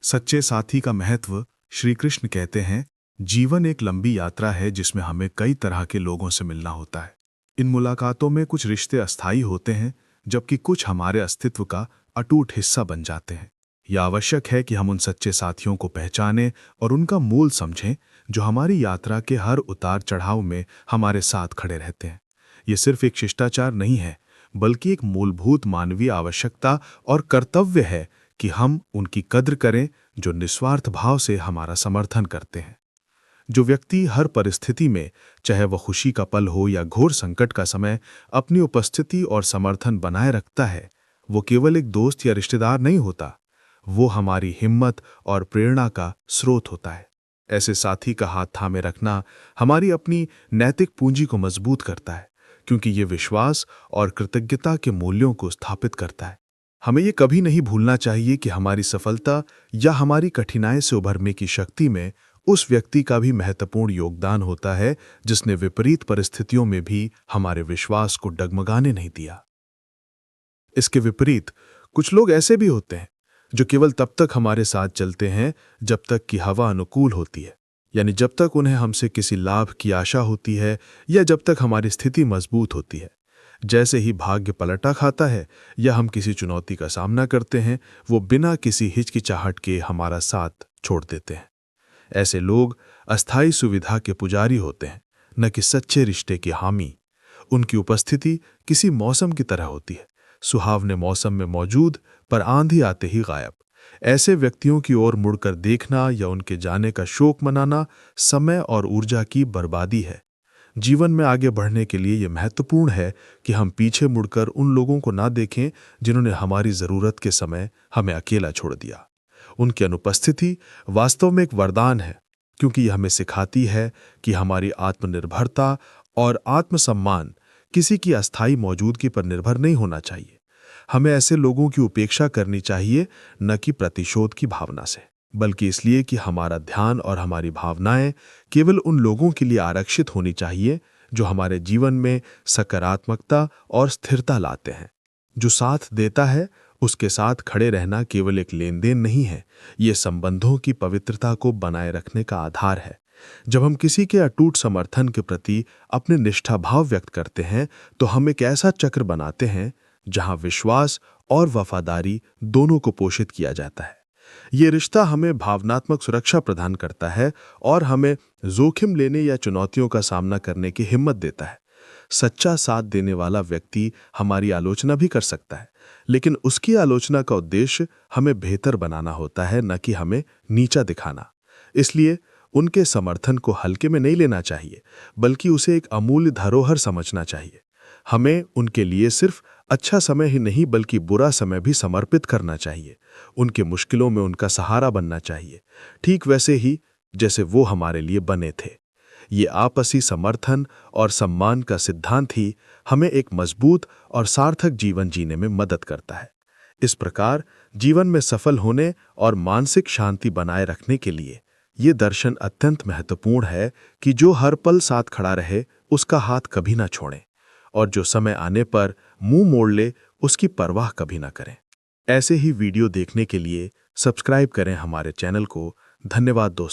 सच्चे साथी का महत्व। श्री कृष्ण कहते हैं, जीवन एक लंबी यात्रा है जिसमें हमें कई तरह के लोगों से मिलना होता है। इन मुलाकातों में कुछ रिश्ते अस्थायी होते हैं, जबकि कुछ हमारे अस्तित्व का अटूट हिस्सा बन जाते हैं। यह आवश्यक है कि हम उन सच्चे साथियों को पहचानें और उनका मूल समझें, जो हमारी यात्रा के हर उतार चढ़ाव में हमारे साथ खड़े रहते हैं। ये सिर्फ एक शिष्टाचार नहीं है, बल्कि एक मूलभूत मानवीय आवश्यकता और कर्तव्य है कि हम उनकी कद्र करें जो निस्वार्थ भाव से हमारा समर्थन करते हैं। जो व्यक्ति हर परिस्थिति में, चाहे वह खुशी का पल हो या घोर संकट का समय, अपनी उपस्थिति और समर्थन बनाए रखता है, वो केवल एक दोस्त या रिश्तेदार नहीं होता, वो हमारी हिम्मत और प्रेरणा का स्रोत होता है। ऐसे साथी का हाथ थामे रखना हमारी अपनी नैतिक पूंजी को मजबूत करता है, क्योंकि ये विश्वास और कृतज्ञता के मूल्यों को स्थापित करता है। हमें ये कभी नहीं भूलना चाहिए कि हमारी सफलता या हमारी कठिनाई से उभरने की शक्ति में उस व्यक्ति का भी महत्वपूर्ण योगदान होता है, जिसने विपरीत परिस्थितियों में भी हमारे विश्वास को डगमगाने नहीं दिया। इसके विपरीत कुछ लोग ऐसे भी होते हैं जो केवल तब तक हमारे साथ चलते हैं जब तक कि हवा अनुकूल होती है, यानी जब तक उन्हें हमसे किसी लाभ की आशा होती है या जब तक हमारी स्थिति मजबूत होती है। जैसे ही भाग्य पलटा खाता है या हम किसी चुनौती का सामना करते हैं, वो बिना किसी हिचकिचाहट के हमारा साथ छोड़ देते हैं। ऐसे लोग अस्थायी सुविधा के पुजारी होते हैं, न कि सच्चे रिश्ते के हामी। उनकी उपस्थिति किसी मौसम की तरह होती है, सुहावने मौसम में मौजूद पर आंधी आते ही गायब। ऐसे व्यक्तियों की ओर मुड़कर देखना या उनके जाने का शोक मनाना समय और ऊर्जा की बर्बादी है। जीवन में आगे बढ़ने के लिए यह महत्वपूर्ण है कि हम पीछे मुड़कर उन लोगों को ना देखें जिन्होंने हमारी जरूरत के समय हमें अकेला छोड़ दिया। उनकी अनुपस्थिति वास्तव में एक वरदान है, क्योंकि यह हमें सिखाती है कि हमारी आत्मनिर्भरता और आत्मसम्मान किसी की अस्थायी मौजूदगी पर निर्भर नहीं होना चाहिए। हमें ऐसे लोगों की उपेक्षा करनी चाहिए, न कि प्रतिशोध की भावना से, बल्कि इसलिए कि हमारा ध्यान और हमारी भावनाएं केवल उन लोगों के लिए आरक्षित होनी चाहिए जो हमारे जीवन में सकारात्मकता और स्थिरता लाते हैं। जो साथ देता है, उसके साथ खड़े रहना केवल एक लेन देन नहीं है, ये संबंधों की पवित्रता को बनाए रखने का आधार है। जब हम किसी के अटूट समर्थन के प्रति अपने निष्ठा भाव व्यक्त करते हैं, तो हम एक ऐसा चक्र बनाते हैं जहां विश्वास और वफादारी दोनों को पोषित किया जाता है। ये रिश्ता हमें भावनात्मक सुरक्षा प्रदान करता है और हमें जोखिम लेने या चुनौतियों का सामना करने की हिम्मत देता है। सच्चा साथ देने वाला व्यक्ति हमारी आलोचना भी कर सकता है, लेकिन उसकी आलोचना का उद्देश्य हमें बेहतर बनाना होता है, न कि हमें नीचा दिखाना। इसलिए उनके समर्थन को हल्के में नहीं लेना चाहिए, बल्कि उसे एक अमूल्य धरोहर समझना चाहिए। हमें उनके लिए सिर्फ अच्छा समय ही नहीं, बल्कि बुरा समय भी समर्पित करना चाहिए। उनके मुश्किलों में उनका सहारा बनना चाहिए, ठीक वैसे ही जैसे वो हमारे लिए बने थे। ये आपसी समर्थन और सम्मान का सिद्धांत ही हमें एक मजबूत और सार्थक जीवन जीने में मदद करता है। इस प्रकार जीवन में सफल होने और मानसिक शांति बनाए रखने के लिए ये दर्शन अत्यंत महत्वपूर्ण है कि जो हर पल साथ खड़ा रहे, उसका हाथ कभी ना छोड़े, और जो समय आने पर मुंह मोड़ ले, उसकी परवाह कभी ना करें। ऐसे ही वीडियो देखने के लिए सब्सक्राइब करें हमारे चैनल को। धन्यवाद दोस्तों।